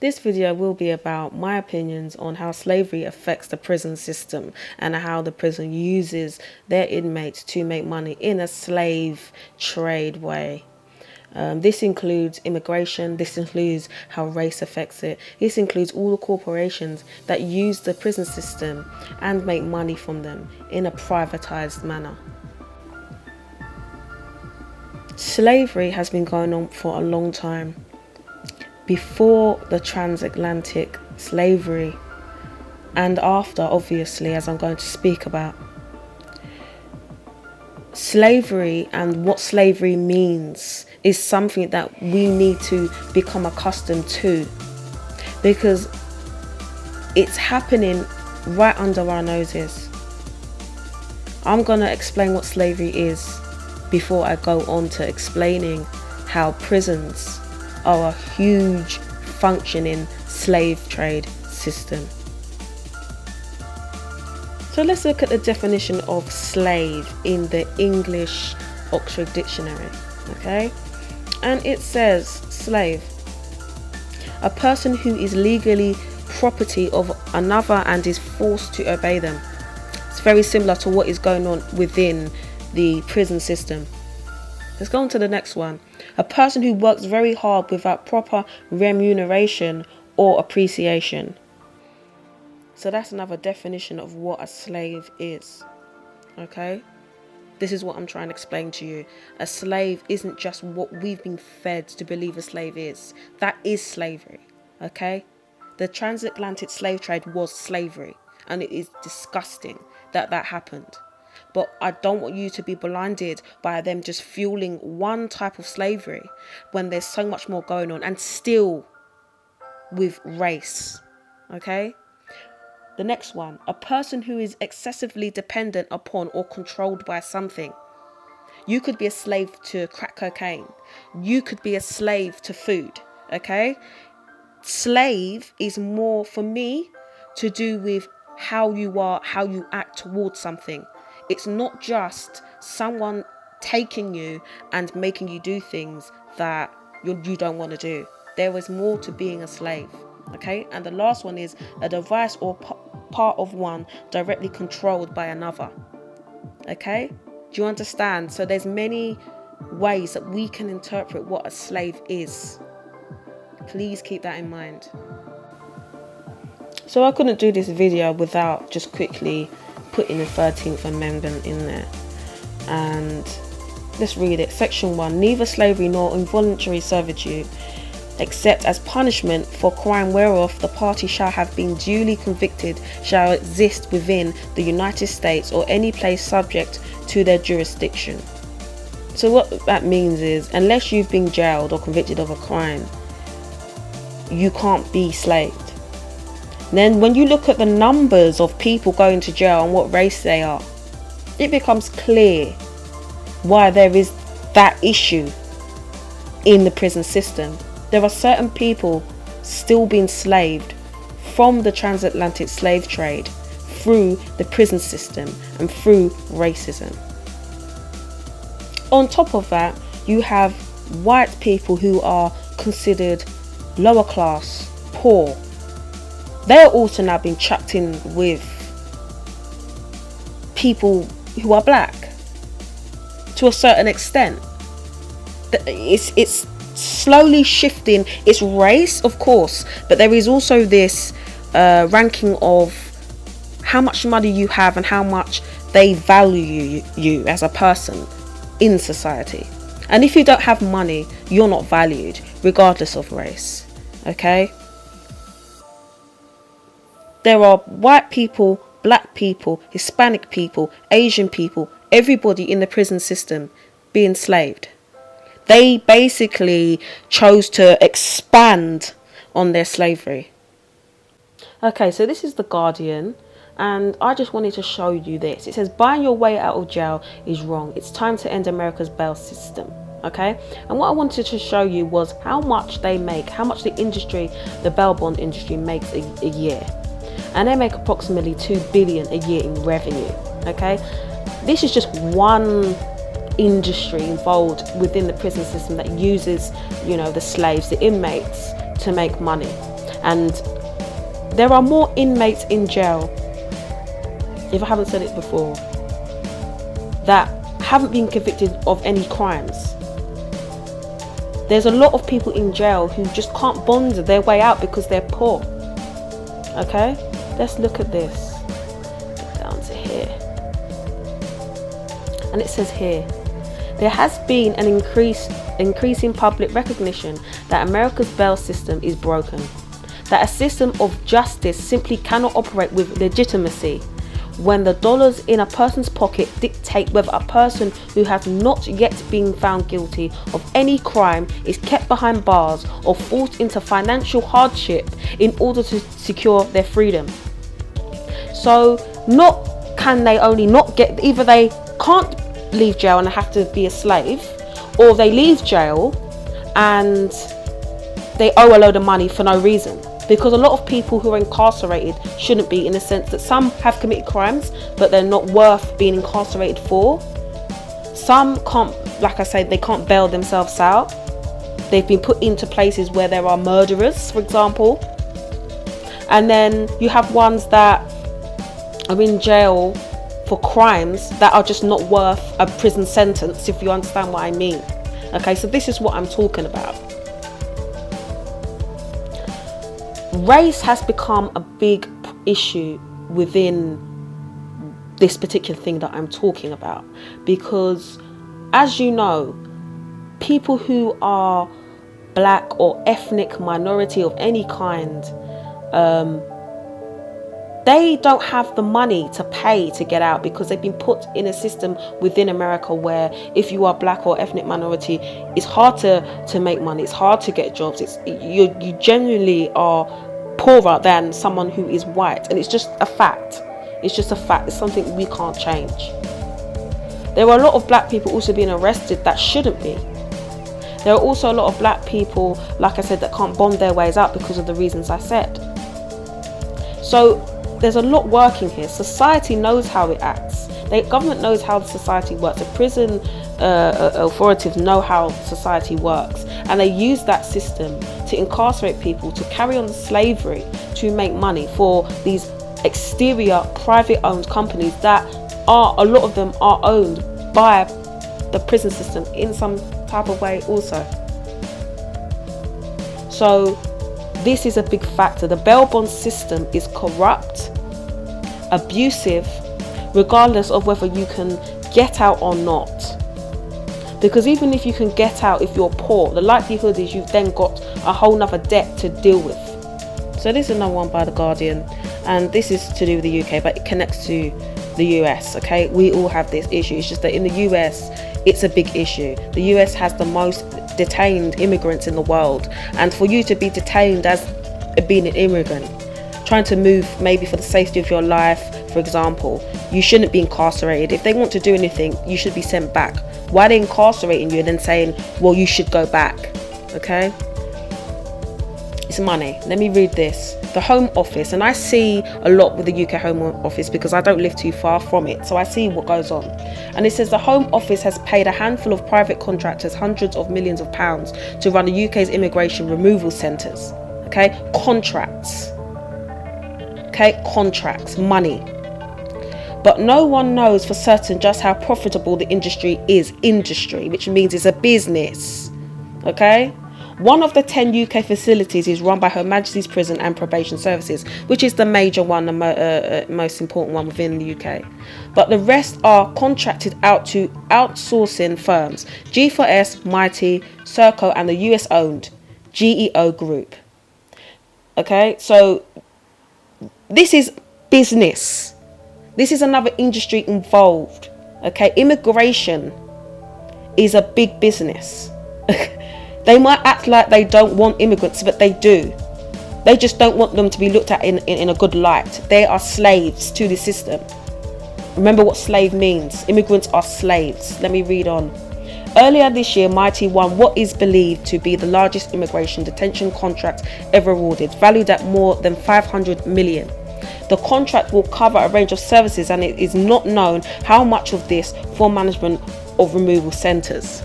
This video will be about my opinions on how slavery affects the prison system and how the prison uses their inmates to make money in a slave trade way. This includes immigration, this includes how race affects it, this includes all the corporations that use the prison system and make money from them in a privatized manner. Slavery has been going on for a long time. Before the transatlantic slavery and after, obviously, as I'm going to speak about. Slavery and what slavery means is something that we need to become accustomed to, because it's happening right under our noses. I'm going to explain what slavery is before I go on to explaining how prisons are a huge functioning slave trade system. So let's look at the definition of slave in the English Oxford Dictionary, okay? And it says slave, a person who is legally property of another and is forced to obey them. It's very similar to what is going on within the prison system. Let's go on to the next one. A person who works very hard without proper remuneration or appreciation. So that's another definition of what a slave is. Okay? This is what I'm trying to explain to you. A slave isn't just what we've been fed to believe a slave is. That is slavery. Okay? The transatlantic slave trade was slavery. And it is disgusting that that happened. But I don't want you to be blinded by them just fueling one type of slavery when there's so much more going on, and still with race. Okay? The next one, a person who is excessively dependent upon or controlled by something. You could be a slave to crack cocaine. You could be a slave to food. Okay? Slave is more, for me, to do with how you are, how you act towards something. It's not just someone taking you and making you do things that you don't want to do. There is more to being a slave. Okay? And the last one is a device or part of one directly controlled by another. Okay? Do you understand? So there's many ways that we can interpret what a slave is. Please keep that in mind. So I couldn't do this video without just quickly putting the 13th Amendment in there. And let's read it. Section 1. Neither slavery nor involuntary servitude, except as punishment for crime whereof the party shall have been duly convicted, shall exist within the United States or any place subject to their jurisdiction. So what that means is, unless you've been jailed or convicted of a crime, you can't be slaved. Then when you look at the numbers of people going to jail and what race they are, it becomes clear why there is that issue in the prison system. There are certain people still being slaved from the transatlantic slave trade through the prison system and through racism. On top of that, you have white people who are considered lower class, poor. They're also now being chucked in with people who are black to a certain extent. It's slowly shifting. It's race, of course, but there is also this ranking of how much money you have and how much they value you as a person in society. And if you don't have money, you're not valued regardless of race. Okay? There are white people, black people, Hispanic people, Asian people, everybody in the prison system being enslaved. They basically chose to expand on their slavery. Okay, so this is The Guardian, and I just wanted to show you this. It says, buying your way out of jail is wrong. It's time to end America's bail system. Okay, and what I wanted to show you was how much they make, how much the industry, the bail bond industry makes a year. And they make approximately $2 billion a year in revenue. Okay, this is just one industry involved within the prison system that uses, the slaves, the inmates, to make money. And there are more inmates in jail, if I haven't said it before, that haven't been convicted of any crimes. There's a lot of people in jail who just can't bond their way out because they're poor. Okay, let's look at this. Get down to here. And it says here, there has been an increasing public recognition that America's bail system is broken, that a system of justice simply cannot operate with legitimacy when the dollars in a person's pocket dictate whether a person who has not yet been found guilty of any crime is kept behind bars or forced into financial hardship in order to secure their freedom. So not can they only not get, either they can't leave jail and have to be a slave, or they leave jail and they owe a load of money for no reason. Because a lot of people who are incarcerated shouldn't be, in the sense that some have committed crimes but they're not worth being incarcerated for. Some can't, like I say, they can't bail themselves out. They've been put into places where there are murderers, for example. And then you have ones that are in jail for crimes that are just not worth a prison sentence, if you understand what I mean. Okay, so this is what I'm talking about. Race has become a big issue within this particular thing that I'm talking about, because, as you know, people who are black or ethnic minority of any kind, they don't have the money to pay to get out, because they've been put in a system within America where if you are black or ethnic minority, it's hard to make money, it's hard to get jobs, you generally are poorer than someone who is white, and it's just a fact. It's just a fact. It's something we can't change. There are a lot of black people also being arrested that shouldn't be. There are also a lot of black people, like I said, that can't bond their ways out because of the reasons I said. So there's a lot working here. Society knows how it acts. The government knows how the society works. The prison authorities know how society works, and they use that system to incarcerate people, to carry on the slavery, to make money for these exterior private owned companies that are, a lot of them are owned by the prison system in some type of way also. So this is a big factor. The bail bond system is corrupt, abusive, regardless of whether you can get out or not. Because even if you can get out, if you're poor, the likelihood is you've then got a whole nother debt to deal with. So this is another one by The Guardian, and this is to do with the UK, but it connects to the US. Okay, we all have this issue. It's just that in the US it's a big issue. The US has the most detained immigrants in the world, and for you to be detained as being an immigrant, trying to move maybe for the safety of your life, for example, you shouldn't be incarcerated. If they want to do anything, you should be sent back. Why are they incarcerating you and then saying, well, you should go back? Okay, it's money. Let me read this. The Home Office, and I see a lot with the UK Home Office because I don't live too far from it, so I see what goes on. And it says the Home Office has paid a handful of private contractors hundreds of millions of pounds to run the UK's immigration removal centres. Okay, contracts. Okay, contracts, money. But no one knows for certain just how profitable the industry is. Industry, which means it's a business. Okay? One of the 10 UK facilities is run by Her Majesty's Prison and Probation Services, which is the major one, the most important one within the UK. But the rest are contracted out to outsourcing firms, G4S, Mighty, Serco, and the US-owned GEO Group. Okay? So this is business. This is another industry involved. Okay, immigration is a big business. They might act like they don't want immigrants, but they do. They just don't want them to be looked at in a good light. They are slaves to the system. Remember what slave means. Immigrants are slaves. Let me read on. Earlier this year, Mighty won what is believed to be the largest immigration detention contract ever awarded, valued at more than 500 million. The contract will cover a range of services, and it is not known how much of this for management of removal centres.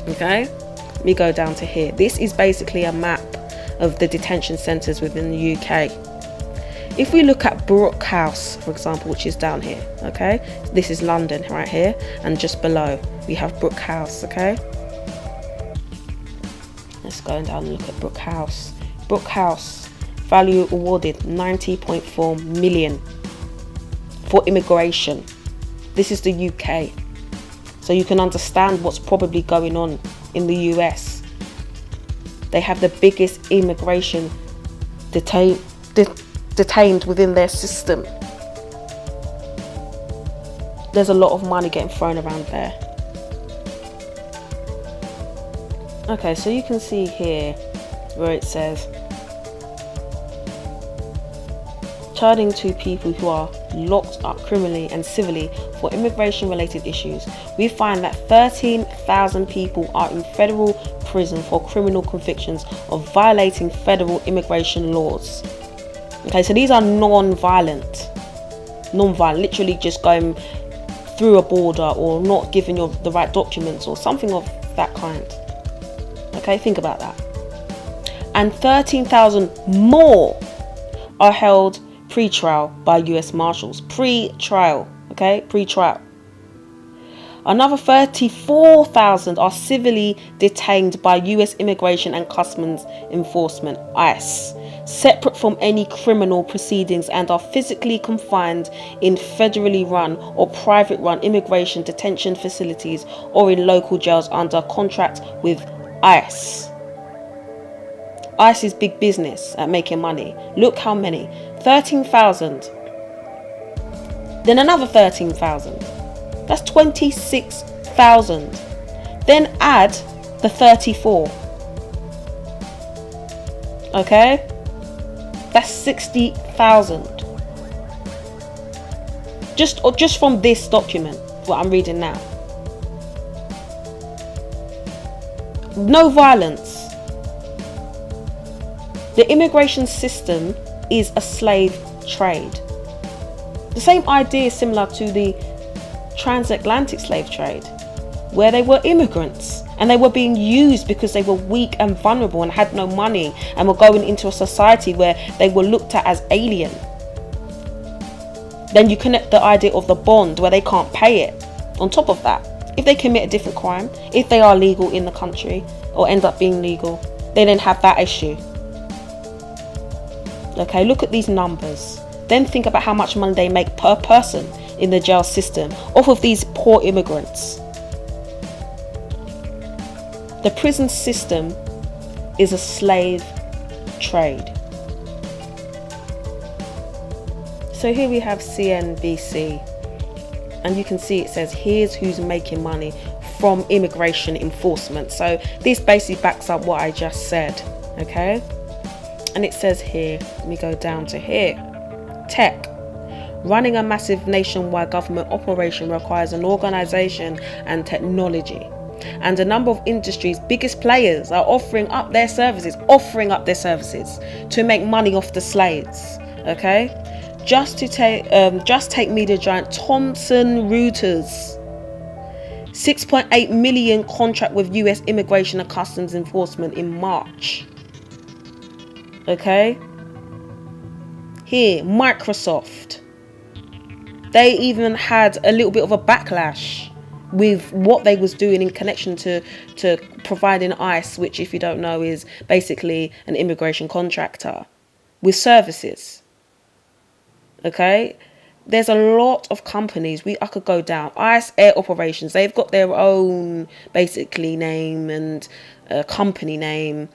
Okay, let me go down to here. This is basically a map, of the detention centres within the UK. If we look at Brook House, for example, which is down here, okay? This is London right here, and just below we have Brook House, okay? Let's go down and look at Brook House. Brook House, value awarded 90.4 million for immigration. This is the UK. So you can understand what's probably going on in the US. They have the biggest immigration detained within their system. There's a lot of money getting thrown around there. Okay, so you can see here where it says turning to people who are locked up criminally and civilly for immigration related issues. We find that 13,000 people are in federal prison for criminal convictions of violating federal immigration laws. Okay, so these are non-violent, literally just going through a border or not giving you the right documents or something of that kind. Okay, think about that. And 13,000 more are held pre-trial by US Marshals. Pre-trial, okay, pre-trial. Another 34,000 are civilly detained by US Immigration and Customs Enforcement, ICE, separate from any criminal proceedings, and are physically confined in federally run or private run immigration detention facilities or in local jails under contract with ICE. ICE is big business at making money. Look how many. 13,000. Then another 13,000. That's 26,000. Then add the 34. Okay? That's 60,000. Just from this document, what I'm reading now. No violence. The immigration system is a slave trade. The same idea is similar to the transatlantic slave trade, where they were immigrants and they were being used because they were weak and vulnerable and had no money and were going into a society where they were looked at as alien. Then you connect the idea of the bond where they can't pay it. On top of that, if they commit a different crime, if they are legal in the country or end up being legal, they then have that issue. Okay, look at these numbers. Then think about how much money they make per person in the jail system off of these poor immigrants. The prison system is a slave trade. So here we have CNBC, and you can see it says here's who's making money from immigration enforcement. So this basically backs up what I just said, okay? And it says here, let me go down to here, tech. Running a massive nationwide government operation requires an organization and technology. And a number of industries' biggest players are offering up their services to make money off the slaves. Okay? Just take media giant Thomson Reuters. 6.8 million contract with US Immigration and Customs Enforcement in March. Okay? Here, Microsoft. They even had a little bit of a backlash with what they was doing in connection to providing ICE, which, if you don't know, is basically an immigration contractor with services. Okay? There's a lot of companies I could go down. ICE Air Operations, they've got their own basically name and company name.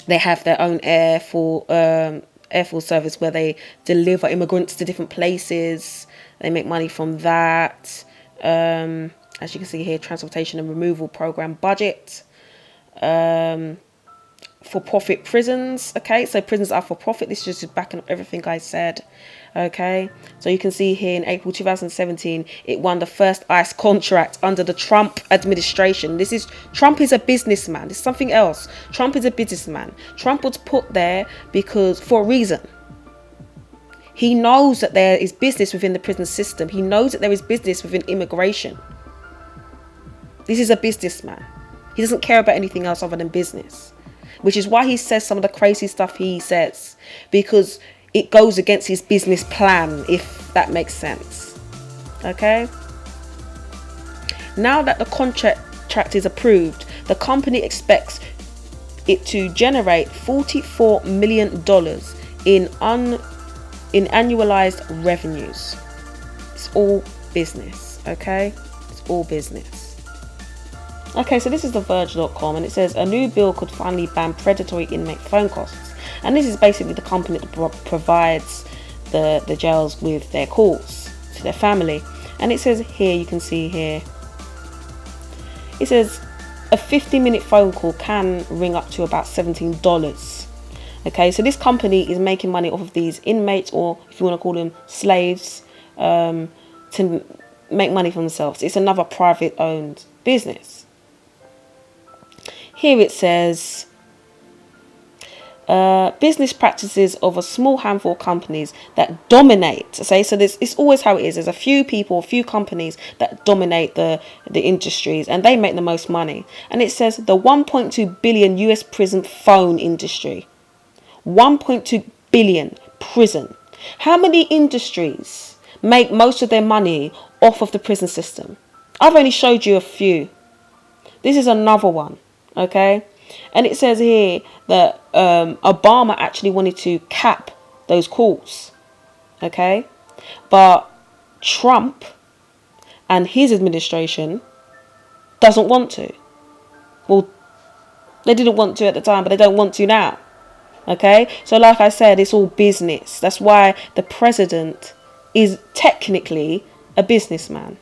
They have their own Air Force service where they deliver immigrants to different places. They make money from that. As you can see here, transportation and removal program budget. For profit prisons. Okay, so prisons are for profit. This is just backing up everything I said. Okay, so you can see here in April 2017, it won the first ICE contract under the Trump administration. Trump is a businessman. It's something else. Trump is a businessman. Trump was put there for a reason. He knows that there is business within the prison system. He knows that there is business within immigration. This is a businessman. He doesn't care about anything else other than business. which is why he says some of the crazy stuff he says, because it goes against his business plan, if that makes sense. Okay. Now that the contract is approved, the company expects it to generate $44 million in annualized revenues. It's all business, okay? It's all business. Okay, so this is the Verge.com, and it says a new bill could finally ban predatory inmate phone costs. And this is basically the company that provides the jails with their calls to their family. And it says here, you can see here, it says a 50-minute phone call can ring up to about $17. Okay, so this company is making money off of these inmates, or if you want to call them slaves, to make money for themselves. It's another private owned business. Here it says business practices of a small handful of companies that dominate. Okay, so it's always how it is. There's a few people, a few companies that dominate the industries, and they make the most money. And it says the 1.2 billion US prison phone industry. 1.2 billion prison. How many industries make most of their money off of the prison system? I've only showed you a few. This is another one. Okay. And it says here that Obama actually wanted to cap those calls. Okay. But Trump and his administration doesn't want to. Well, they didn't want to at the time, but they don't want to now. Okay. So like I said, it's all business. That's why the president is technically a businessman.